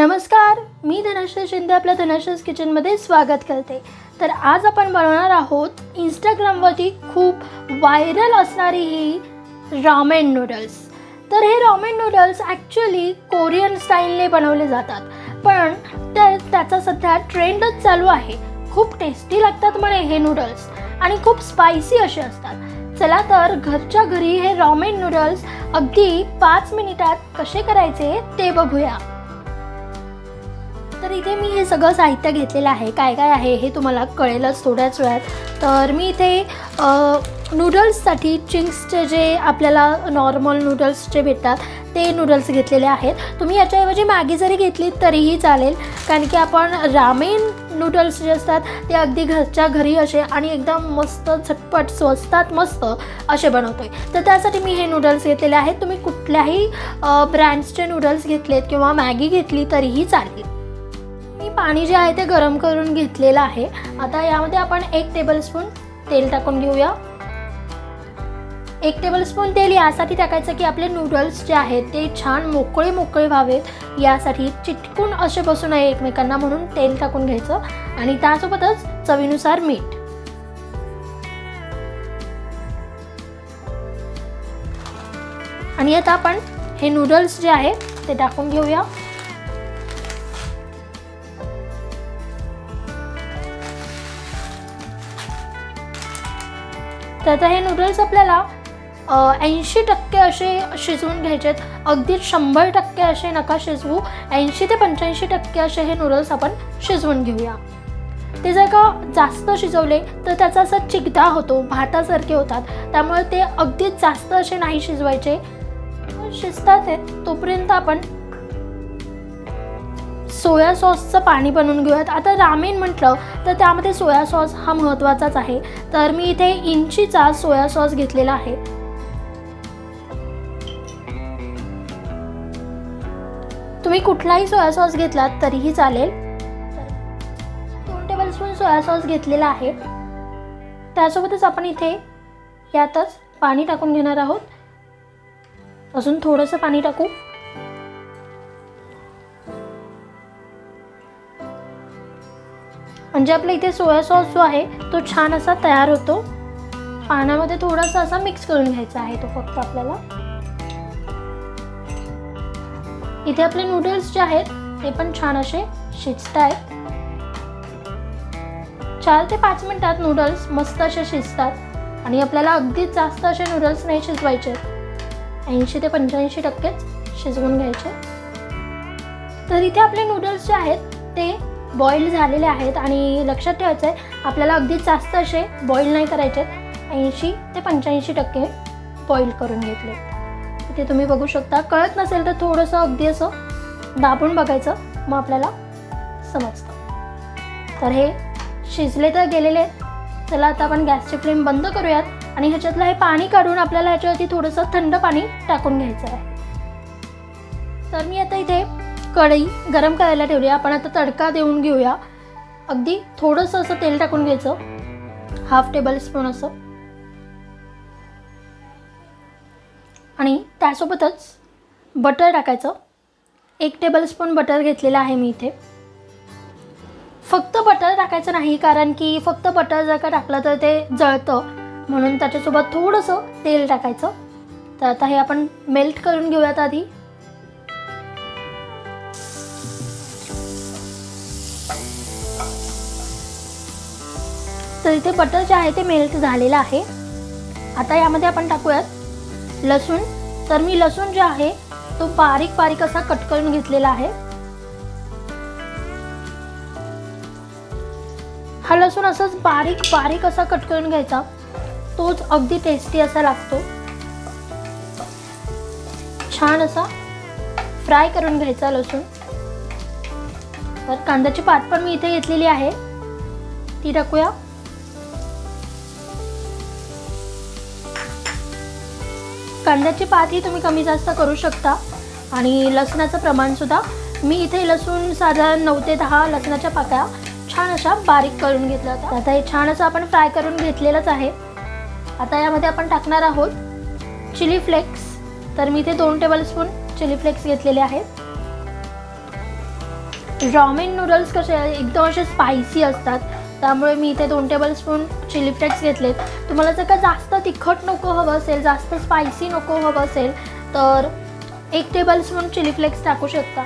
नमस्कार, मी धनश्री शिंदे आपल्या धनश्रीज किचनमध्ये स्वागत करते। तर आज आपण बनवणार आहोत इंस्टाग्रामवरती खूप व्हायरल असणारी ही रामेन नूडल्स। तर हे रामेन नूडल्स ॲक्च्युअली कोरियन स्टाईलने बनवले जातात, पण त्याचा सध्या ट्रेंडच चालू आहे। खूप टेस्टी लागतात म्हणे हे नूडल्स आणि खूप स्पायसी असे असतात। चला तर घरच्या घरी हे रामेन नूडल्स अगदी 5 मिनिटात कसे करायचे ते बघूया। तर इथे मी हे सगळं साहित्य घेतलेलं आहे। काय काय आहे हे तुम्हाला कळेलच थोड्याच वेळात। तर मी इथे नूडल्ससाठी चिंग्सचे जे आपल्याला नॉर्मल नूडल्सचे भेटतात ते नूडल्स घेतलेले आहेत। तुम्ही याच्याऐवजी मॅगी जरी घेतली तरीही चालेल, कारण की आपण रामेन नूडल्स जे असतात ते अगदी घरच्या घरी असे आणि एकदम मस्त झटपट स्वस्तात मस्त असे बनवतोय। तर त्यासाठी मी हे नूडल्स घेतलेले आहेत। तुम्ही कुठल्याही ब्रँड्सचे नूडल्स घेतलेत किंवा मॅगी घेतली तरीही चालेल। मी पाणी जे आहे ते गरम करून घेतलेलं आहे। आता यामध्ये आपण 1 टेबलस्पून तेल टाकून घेऊया। 1 टेबलस्पून तेल यासाठी टाकायचं की आपले नूडल्स जे आहेत ते छान मोकळे व्हावेत, यासाठी चिटकून असे बसू नये एकमेकांना, म्हणून तेल टाकून घ्यायचं आणि त्यासोबतच चवीनुसार मीठ। आणि आता आपण हे नूडल्स जे आहे ते टाकून घेऊया। तर आता हे नूडल्स आपल्याला 80% असे शिजवून घ्यायचेत। अगदी 100% असे नका शिजवू, 80 ते 85% असे हे नूडल्स आपण शिजवून घेऊया। ते जर का जास्त शिजवले तर त्याचा असा चिकदा होतो, भातासारखे होतात, त्यामुळे ते अगदी जास्त असे नाही शिजवायचे। शिजतात तोपर्यंत आपण सोया सॉसचं पाणी बनवून घेऊयात। आता रामेन म्हटलं तर त्यामध्ये सोया सॉस हा महत्त्वाचाच आहे। तर मी इथे इंचीचा सोया सॉस घेतलेला आहे। तुम्ही कुठलाही सोया सॉस घेतलात तरीही चालेल। 2 टेबलस्पून सोया सॉस घेतलेला आहे। त्यासोबतच आपण इथे यातच पाणी टाकून घेणार आहोत। अजून थोडंसं पाणी टाकू। म्हणजे आपल्या इथे सोया सॉस जो आहे तो छान असा तयार होतो। पाण्यामध्ये थोडासा असा मिक्स करून घ्यायचा आहे तो फक्त आपल्याला। इथे आपले नूडल्स जे आहेत ते पण छान असे शिजतायत। 4 ते 5 मिनिटात नूडल्स मस्त असे शिजतात आणि आपल्याला अगदी जास्त असे नूडल्स नाही शिजवायचे, 80 ते 85% शिजवून घ्यायचे। तर इथे आपले नूडल्स जे आहेत ते बॉईल झालेले आहेत आणि लक्षात ठेवायचं आहे आपल्याला अगदी जास्त असे बॉईल नाही करायचे, 80 ते 85% बॉईल करून घेतले। इथे तुम्ही बघू शकता, कळत नसेल तर थोडंसं अगदी असं दाबून बघायचं, मग आपल्याला समजतं। तर हे शिजले तर गेलेले। चला आता आपण गॅसची फ्लेम बंद करूयात आणि ह्याच्यातलं हे पाणी काढून आपल्याला ह्याच्यावरती थोडंसं थंड पाणी टाकून घ्यायचं आहे। तर मी आता इथे कढई गरम करायला ठेवली। आपण आता तडका देऊन घेऊया। अगदी थोडंसं असं तेल टाकून घ्यायचं, 1/2 टेबलस्पून असं, आणि त्यासोबतच बटर टाकायचं। 1 टेबलस्पून बटर घेतलेलं आहे मी इथे। फक्त बटर टाकायचं नाही, कारण की फक्त बटर जर का टाकलं तर ते जळतं, म्हणून त्याच्यासोबत थोडंसं तेल टाकायचं। तर आता हे आपण मेल्ट करून घेऊयात आधी। तर इथे बटर जे आहे ते मेल्ट झालेलं आहे। आता यामध्ये आपण टाकूयात लसूण। तर मी लसूण जे आहे तो बारीक असा कट करून घेतलेला आहे। हा लसूण असंच बारीक असा कट करून घ्यायचा, तोच अगदी टेस्टी असा लागतो। छान असा फ्राय करून घ्यायचा लसूण। तर कांद्याची पात पण मी इथे घेतलेली आहे, ती टाकूया। कांद्याची पात ही तुम्ही कमी जास्त करू शकता आणि लसणाचं प्रमाण सुद्धा। मी इथे लसूण साधारण 9 ते 10 लसणाच्या पाकळ्या छान अशा बारीक करून घेतल्या होत्या। आता हे छान असं आपण फ्राय करून घेतलेलंच आहे। आता यामध्ये आपण टाकणार आहोत चिली फ्लेक्स। तर मी इथे 2 टेबलस्पून चिली फ्लेक्स घेतलेले आहेत। रॉमेन नूडल्स कसे एकदम असे स्पायसी असतात, त्यामुळे मी इथे 2 टेबलस्पून चिली फ्लेक्स घेतलेत. तुम्हाला जर का जास्त तिखट नको हवं असेल, जास्त स्पायसी नको हवं असेल तर 1 टेबलस्पून चिली फ्लेक्स टाकू शकता.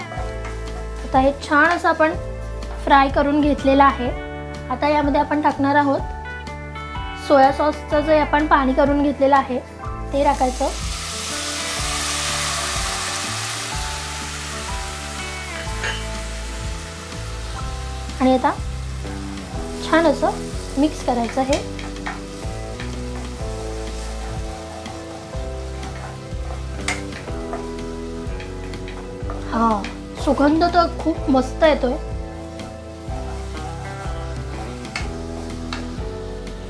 आता हे छान असं आपण फ्राय करून घेतलेलं आहे. आता यामध्ये आपण टाकणार आहोत सोया सॉसचं जे आपण पाणी करून घेतलेलं आहे ते टाकायचं. आणि आता छान असं मिक्स करायचं हे. हां, सुगंध तर खूप मस्त येतोय.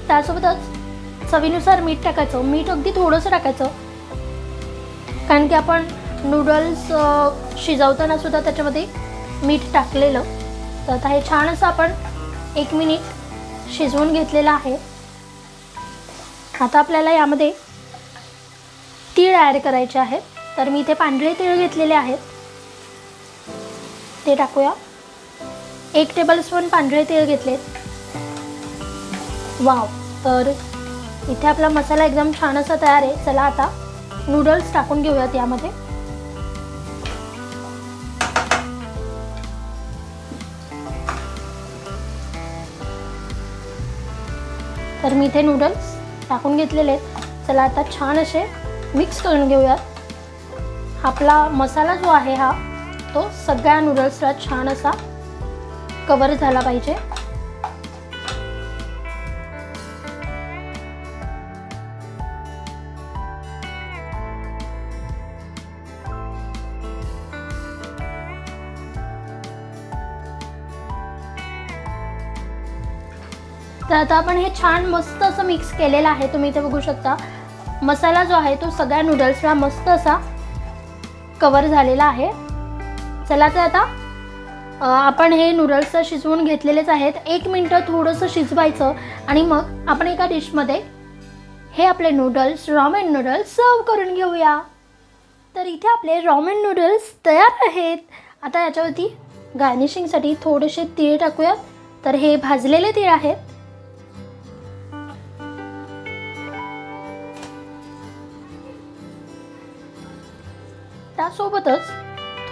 त्यासोबतच चवीनुसार मीठ टाकायचं. मीठ अगदी थोडंसं टाकायचं, कारण की आपण नूडल्स शिजवताना सुद्धा त्याच्यामध्ये मीठ टाकलेलं. तर आता हे छान असं आपण 1 मिनिट शिजवून घेतलेलं आहे. आता आपल्याला यामध्ये तीळ ॲड करायचे आहेत. तर मी इथे पांढरे तीळ घेतलेले आहेत, ते टाकूया. 1 टेबलस्पून पांढरे तीळ घेतलेत. वाव, तर इथे आपला मसाला एकदम छान असा तयार आहे. चला आता नूडल्स टाकून घेऊयात यामध्ये. तर मी इथे नूडल्स टाकून घेतलेले आहेत. चला आता छान असे मिक्स करून घेऊयात. आपला मसाला जो आहे हा तो सगळ्या नूडल्सला छान असा कव्हर झाला पाहिजे. तर आता आपण हे छान मस्त असं मिक्स केलेलं आहे. तुम्ही इथे बघू शकता मसाला जो आहे तो सगळ्या नूडल्सला मस्त असा कव्हर झालेला आहे. चला तर आता आपण हे नूडल्स शिजवून घेतलेलेच आहेत. 1 मिनिट थोडंसं शिजवायचं आणि मग आपण एका डिशमध्ये हे आपले नूडल्स, रॉमेन नूडल्स सर्व करून घेऊया. तर इथे आपले रॉमेन नूडल्स तयार आहेत. आता याच्यावरती गार्निशिंगसाठी थोडेसे तीळ टाकूयात. तर हे भाजलेले तीळ आहेत. त्यासोबतच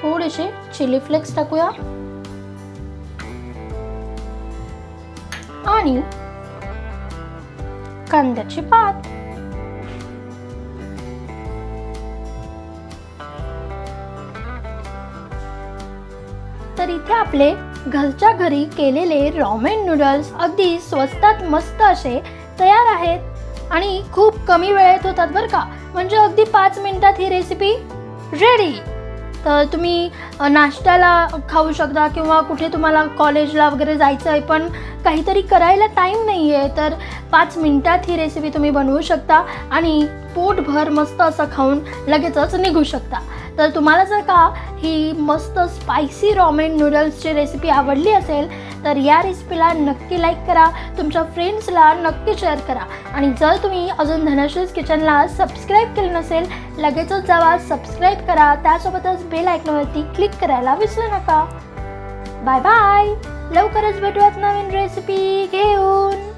थोडेसे चिली फ्लेक्स टाकूया आणि कांद्याची पात. तर इथे आपले घरच्या घरी केलेले रॉमेन नूडल्स अगदी स्वस्तात मस्त असे तयार आहेत आणि खूप कमी वेळेत होतात बरं का. म्हणजे अगदी 5 मिनिटात ही रेसिपी रेडी. तर तुम्ही नाश्त्याला खाऊ शकता किंवा कुठे तुम्हाला कॉलेजला वगैरे जायचं आहे पण काहीतरी करायला टाईम नाही आहे, तर 5 मिनिटात ही रेसिपी तुम्ही बनवू शकता आणि पोटभर मस्त असं खाऊन लगेचच निघू शकता. तर तुम्हाला जर का ही मस्त स्पायसी रॉमेन नूडल्सची रेसिपी आवडली असेल तर या रेसिपीला नक्की लाईक करा, तुमच्या फ्रेंड्सला नक्की शेअर करा आणि जर तुम्ही अजून धनश्रीज किचनला सबस्क्राईब केलं नसेल लगेचच जावा, सबस्क्राईब करा. त्यासोबतच बेल आयकॉनवरती क्लिक करायला विसरू नका. Bye bye. लवकरच भेटूयात नवीन रेसिपी घेऊन.